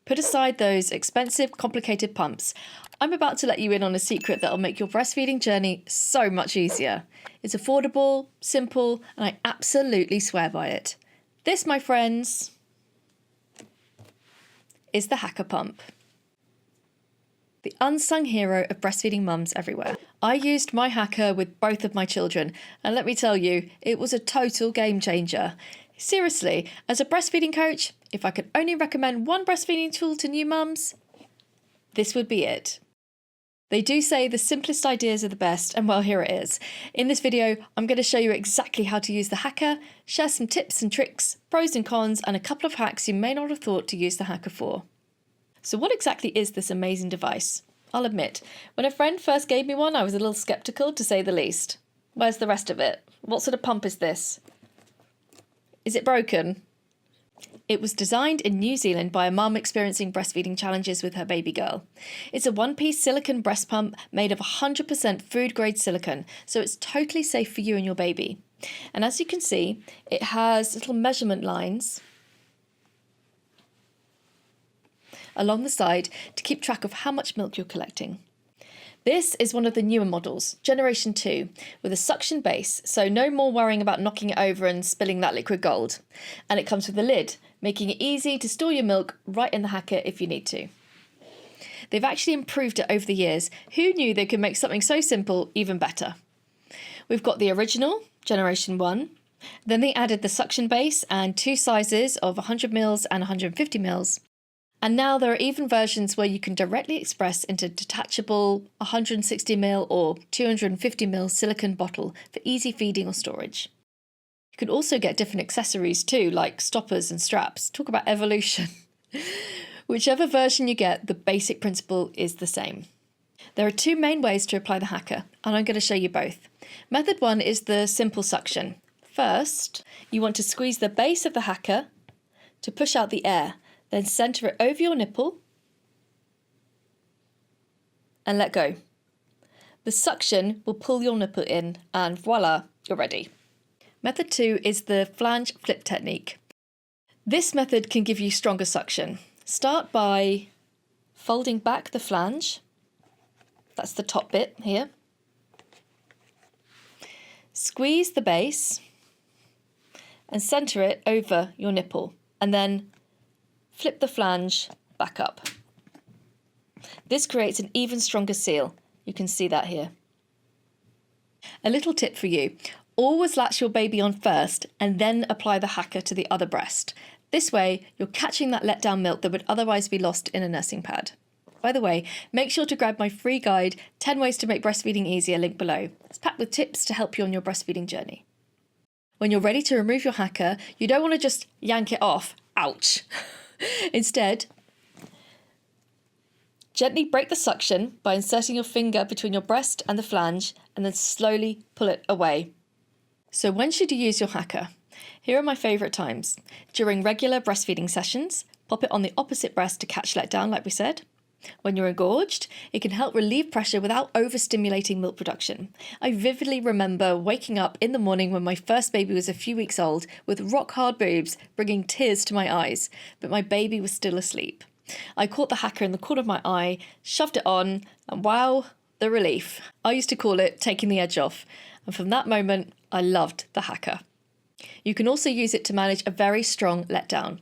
Put aside those expensive, complicated pumps. I'm about to let you in on a secret that'll make your breastfeeding journey so much easier. It's affordable, simple, and I absolutely swear by it. This, my friends, is the HAAKAA pump. The unsung hero of breastfeeding mums everywhere. I used my HAAKAA with both of my children, and let me tell you, it was a total game changer. Seriously, as a breastfeeding coach, if I could only recommend one breastfeeding tool to new mums, this would be it. They do say the simplest ideas are the best, and well, here it is. In this video, I'm going to show you exactly how to use the HAAKAA, share some tips and tricks, pros and cons, and a couple of hacks you may not have thought to use the HAAKAA for. So what exactly is this amazing device? I'll admit, when a friend first gave me one, I was a little skeptical, to say the least. Where's the rest of it? What sort of pump is this? Is it broken? It was designed in New Zealand by a mum experiencing breastfeeding challenges with her baby girl. It's a one-piece silicone breast pump made of 100% food-grade silicone, so it's totally safe for you and your baby. And as you can see, it has little measurement lines along the side to keep track of how much milk you're collecting. This is one of the newer models, Generation 2, with a suction base, so no more worrying about knocking it over and spilling that liquid gold. And it comes with a lid, making it easy to store your milk right in the HAAKAA if you need to. They've actually improved it over the years. Who knew they could make something so simple even better? We've got the original, Generation 1, then they added the suction base and two sizes of 100ml and 150ml. And now there are even versions where you can directly express into detachable 160ml or 250ml silicone bottle for easy feeding or storage. You can also get different accessories too, like stoppers and straps. Talk about evolution. Whichever version you get, the basic principle is the same. There are two main ways to apply the HAAKAA, and I'm going to show you both. Method 1 is the simple suction. First, you want to squeeze the base of the HAAKAA to push out the air. Then centre it over your nipple and let go. The suction will pull your nipple in and voila, you're ready. Method 2 is the flange flip technique. This method can give you stronger suction. Start by folding back the flange. That's the top bit here. Squeeze the base and centre it over your nipple and then flip the flange back up. This creates an even stronger seal. You can see that here. A little tip for you. Always latch your baby on first and then apply the HAAKAA to the other breast. This way, you're catching that letdown milk that would otherwise be lost in a nursing pad. By the way, make sure to grab my free guide, 10 Ways to Make Breastfeeding Easier, link below. It's packed with tips to help you on your breastfeeding journey. When you're ready to remove your HAAKAA, you don't want to just yank it off. Ouch! Instead, gently break the suction by inserting your finger between your breast and the flange and then slowly pull it away. So when should you use your HAAKAA? Here are my favourite times. During regular breastfeeding sessions, pop it on the opposite breast to catch letdown like we said. When you're engorged, it can help relieve pressure without overstimulating milk production. I vividly remember waking up in the morning when my first baby was a few weeks old with rock-hard boobs, bringing tears to my eyes, but my baby was still asleep. I caught the HAAKAA in the corner of my eye, shoved it on, and wow, the relief. I used to call it taking the edge off, and from that moment, I loved the HAAKAA. You can also use it to manage a very strong letdown.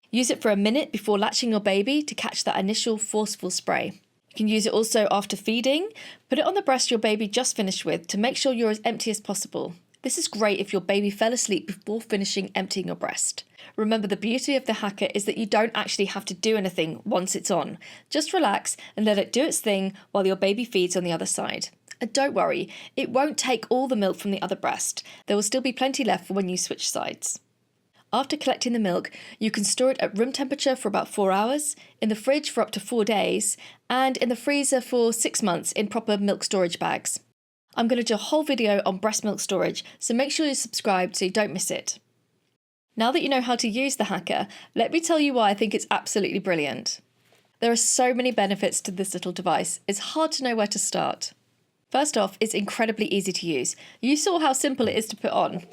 Use it for a minute before latching your baby to catch that initial forceful spray. You can use it also after feeding. Put it on the breast your baby just finished with to make sure you're as empty as possible. This is great if your baby fell asleep before finishing emptying your breast. Remember, the beauty of the HAAKAA is that you don't actually have to do anything once it's on. Just relax and let it do its thing while your baby feeds on the other side. And don't worry, it won't take all the milk from the other breast. There will still be plenty left for when you switch sides. After collecting the milk, you can store it at room temperature for about 4 hours, in the fridge for up to 4 days, and in the freezer for 6 months in proper milk storage bags. I'm going to do a whole video on breast milk storage, so make sure you're subscribed so you don't miss it. Now that you know how to use the HAAKAA, let me tell you why I think it's absolutely brilliant. There are so many benefits to this little device, it's hard to know where to start. First off, it's incredibly easy to use. You saw how simple it is to put on.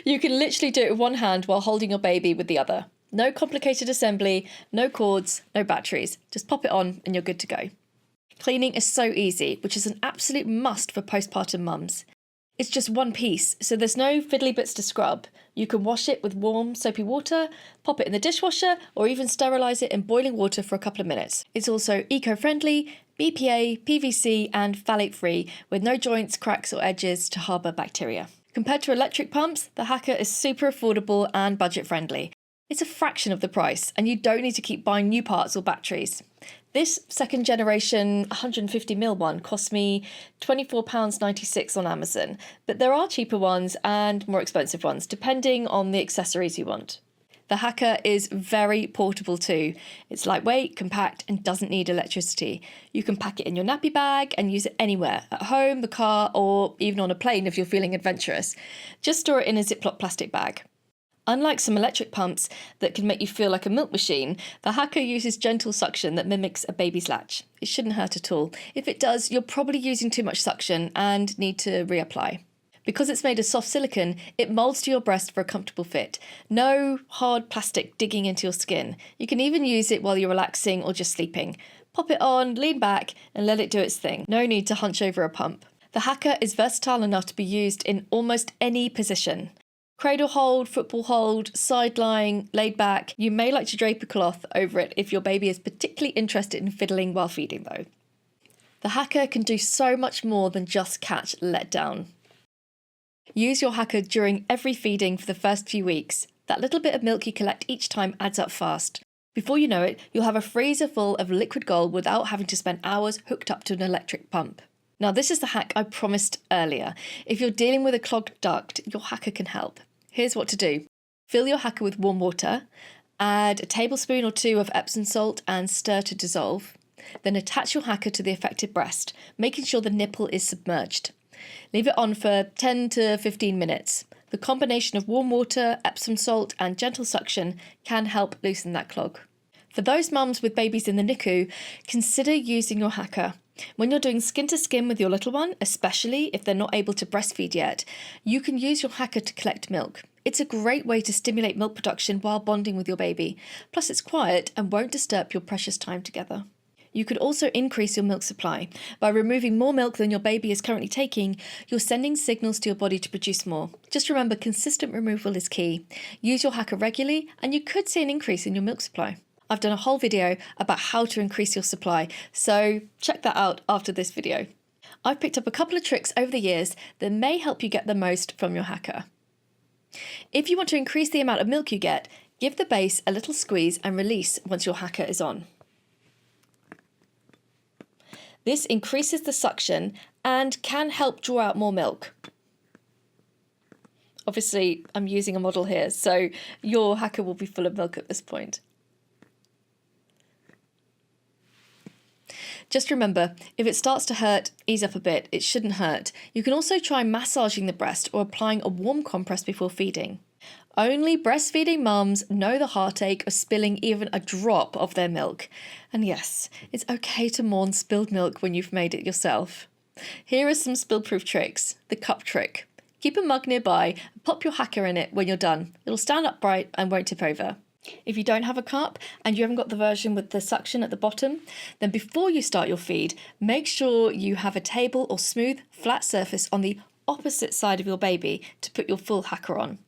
You can literally do it with one hand while holding your baby with the other. No complicated assembly, no cords, no batteries. Just pop it on and you're good to go. Cleaning is so easy, which is an absolute must for postpartum mums. It's just one piece, so there's no fiddly bits to scrub. You can wash it with warm, soapy water, pop it in the dishwasher, or even sterilise it in boiling water for a couple of minutes. It's also eco-friendly, BPA, PVC and phthalate-free, with no joints, cracks or edges to harbour bacteria. Compared to electric pumps, the HAAKAA is super affordable and budget-friendly. It's a fraction of the price, and you don't need to keep buying new parts or batteries. This second generation 150ml one cost me £24.96 on Amazon, but there are cheaper ones and more expensive ones, depending on the accessories you want. The HAAKAA is very portable too. It's lightweight, compact, and doesn't need electricity. You can pack it in your nappy bag and use it anywhere, at home, the car, or even on a plane if you're feeling adventurous. Just store it in a Ziploc plastic bag. Unlike some electric pumps that can make you feel like a milk machine, the HAAKAA uses gentle suction that mimics a baby's latch. It shouldn't hurt at all. If it does, you're probably using too much suction and need to reapply. Because it's made of soft silicone, it moulds to your breast for a comfortable fit. No hard plastic digging into your skin. You can even use it while you're relaxing or just sleeping. Pop it on, lean back, and let it do its thing. No need to hunch over a pump. The HAAKAA is versatile enough to be used in almost any position. Cradle hold, football hold, side lying, laid back. You may like to drape a cloth over it if your baby is particularly interested in fiddling while feeding though. The HAAKAA can do so much more than just catch letdown. Use your HAAKAA during every feeding for the first few weeks. That little bit of milk you collect each time adds up fast. Before you know it, you'll have a freezer full of liquid gold without having to spend hours hooked up to an electric pump. Now this is the hack I promised earlier. If you're dealing with a clogged duct, your HAAKAA can help. Here's what to do. Fill your HAAKAA with warm water, add a tablespoon or two of Epsom salt and stir to dissolve. Then attach your HAAKAA to the affected breast, making sure the nipple is submerged. Leave it on for 10 to 15 minutes. The combination of warm water, Epsom salt and gentle suction can help loosen that clog. For those mums with babies in the NICU, consider using your HAAKAA. When you're doing skin to skin with your little one, especially if they're not able to breastfeed yet, you can use your HAAKAA to collect milk. It's a great way to stimulate milk production while bonding with your baby. Plus it's quiet and won't disturb your precious time together. You could also increase your milk supply. By removing more milk than your baby is currently taking, you're sending signals to your body to produce more. Just remember, consistent removal is key. Use your HAAKAA regularly and you could see an increase in your milk supply. I've done a whole video about how to increase your supply, so check that out after this video. I've picked up a couple of tricks over the years that may help you get the most from your HAAKAA. If you want to increase the amount of milk you get, give the base a little squeeze and release once your HAAKAA is on. This increases the suction and can help draw out more milk. Obviously, I'm using a model here, so your HAAKAA will be full of milk at this point. Just remember, if it starts to hurt, ease up a bit. It shouldn't hurt. You can also try massaging the breast or applying a warm compress before feeding. Only breastfeeding mums know the heartache of spilling even a drop of their milk. And yes, it's okay to mourn spilled milk when you've made it yourself. Here are some spill-proof tricks. The cup trick. Keep a mug nearby and pop your HAAKAA in it when you're done. It'll stand upright and won't tip over. If you don't have a cup and you haven't got the version with the suction at the bottom, then before you start your feed, make sure you have a table or smooth, flat surface on the opposite side of your baby to put your full HAAKAA on.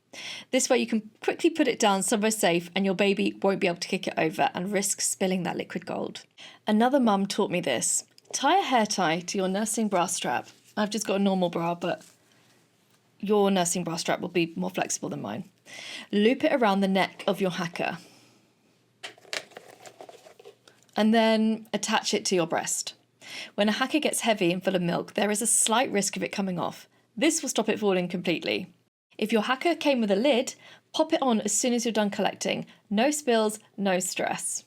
This way you can quickly put it down somewhere safe and your baby won't be able to kick it over and risk spilling that liquid gold. Another mum taught me this. Tie a hair tie to your nursing bra strap. I've just got a normal bra, but your nursing bra strap will be more flexible than mine. Loop it around the neck of your HAAKAA and then attach it to your breast. When a HAAKAA gets heavy and full of milk, there is a slight risk of it coming off. This will stop it falling completely. If your HAAKAA came with a lid, pop it on as soon as you're done collecting. No spills, no stress.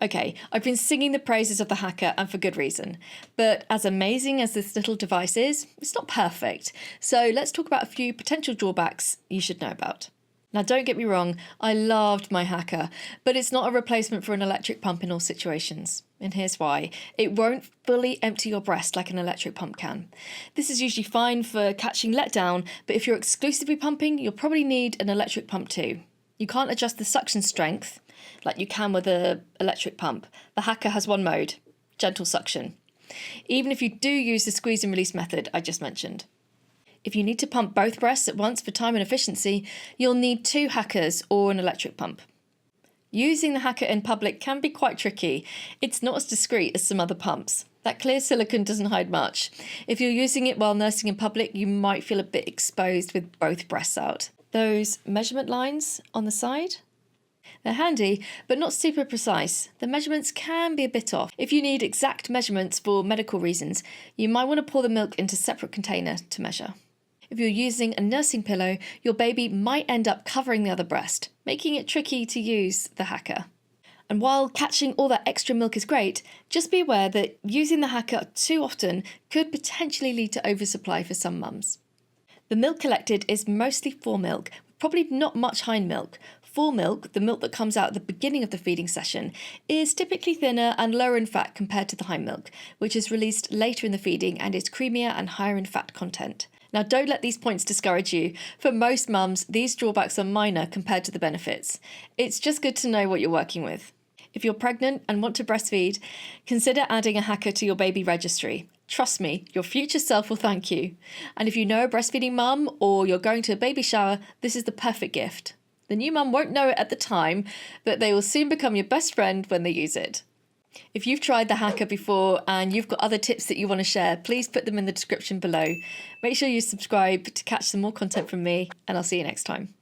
Okay, I've been singing the praises of the HAAKAA and for good reason, but as amazing as this little device is, it's not perfect. So let's talk about a few potential drawbacks you should know about. Now, don't get me wrong, I loved my HAAKAA, but it's not a replacement for an electric pump in all situations. And here's why. It won't fully empty your breast like an electric pump can. This is usually fine for catching letdown, but if you're exclusively pumping, you'll probably need an electric pump too. You can't adjust the suction strength like you can with an electric pump. The HAAKAA has one mode, gentle suction, even if you do use the squeeze and release method I just mentioned. If you need to pump both breasts at once for time and efficiency, you'll need 2 HAAKAAs or an electric pump. Using the HAAKAA in public can be quite tricky. It's not as discreet as some other pumps. That clear silicone doesn't hide much. If you're using it while nursing in public, you might feel a bit exposed with both breasts out. Those measurement lines on the side? They're handy, but not super precise. The measurements can be a bit off. If you need exact measurements for medical reasons, you might want to pour the milk into a separate container to measure. If you're using a nursing pillow, your baby might end up covering the other breast, making it tricky to use the HAAKAA. And while catching all that extra milk is great, just be aware that using the HAAKAA too often could potentially lead to oversupply for some mums. The milk collected is mostly fore milk, with probably not much hind milk. Fore milk, the milk that comes out at the beginning of the feeding session, is typically thinner and lower in fat compared to the hind milk, which is released later in the feeding and is creamier and higher in fat content. Now, don't let these points discourage you. For most mums, these drawbacks are minor compared to the benefits. It's just good to know what you're working with. If you're pregnant and want to breastfeed, consider adding a HAAKAA to your baby registry. Trust me, your future self will thank you. And if you know a breastfeeding mum or you're going to a baby shower, this is the perfect gift. The new mum won't know it at the time, but they will soon become your best friend when they use it. If you've tried the HAAKAA before and you've got other tips that you want to share, please put them in the description below. Make sure you subscribe to catch some more content from me, and I'll see you next time.